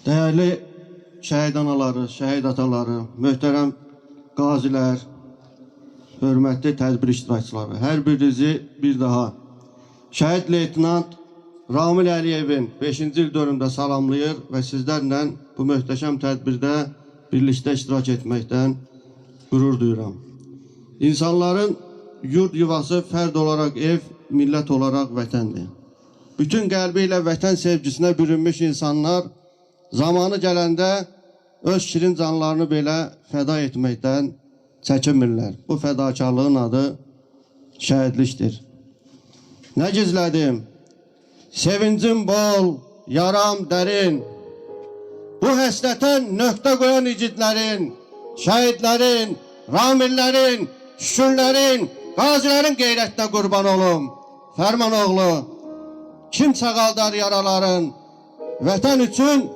Değerli şəhid anaları, şəhid ataları, möhtərəm qazilər, hörmətli tədbir iştirakçıları, hər birinizi bir daha şəhid leytenant Ramil Əliyevin 5-ci il dönümündə salamlayır və sizlərlə bu möhtəşəm tədbirdə birlikdə iştirak etməkdən qürur duyuram. İnsanların yurt yuvası fərd olaraq ev, millət olaraq vətəndir. Bütün qəlbi ilə vətən sevgisinə bürünmüş insanlar zamanı gələndə öz şirin canlarını belə fəda etməkdən çəkinmirlər. Bu fədakarlığın adı şəhidlikdir. Nə gizlədim? Sevincim bol, yaram dərin. Bu həsrətən nöqtə qoyan igidlərin, şəhidlərin, ramillərin, şükürlərin, qazilərin qeyrətinə qurban olum. Fərman oğlu, kim sağaldar yaraların, vətən üçün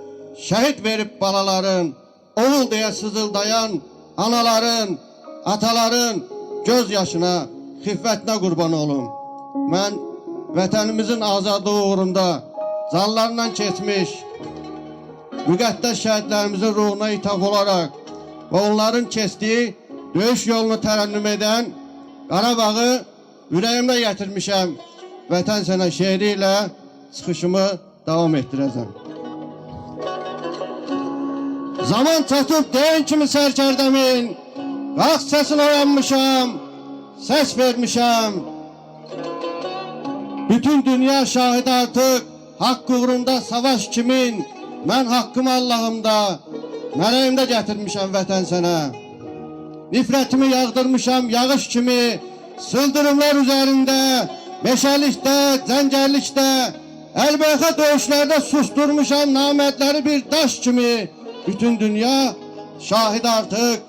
şəhid verib balaların, oğul deyə sızıldayan anaların, ataların göz yaşına, xiffətinə qurban olum. Mən vətənimizin azadlığı uğrunda canlarından keçmiş müqəddəs şəhidlərimizin ruhuna ithaf olaraq və onların keçdiyi döyüş yolunu tərənnüm edən Qarabağı ürəyimdə gətirmişəm. Vətən sənə şeiri ilə çıxışımı davam etdirəcəm. Zaman çatıb deyin kimi sərkərdəmin, qalx səsinə oyanmışam, səs vermişəm. Bütün dünya şahid artıq, haqq uğrunda savaş kimin, mən haqqımı Allahımda, mələyimdə gətirmişəm vətən sənə. Nifrətimi yağdırmışam yağış kimi, sıldırımlar üzərində, meşəlikdə, cəngəllikdə, əlbəyxə döyüşlərdə susturmuşam namədləri bir daş kimi. Bütün dünya şahid artıq,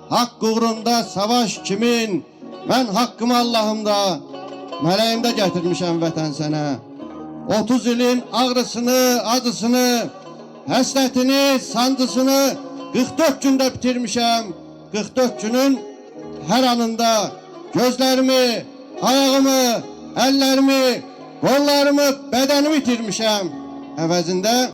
haqq uğrunda savaş kimin, mən haqqımı Allahımda, mələyimdə gətirmişəm vətən sənə. 30 ilin ağrısını, acısını, həsrətini, sancısını 44 gündə bitirmişəm. 44 günün hər anında gözlərimi, ayağımı, əllərimi, qollarımı, bədənimi itirmişəm. Əvəzində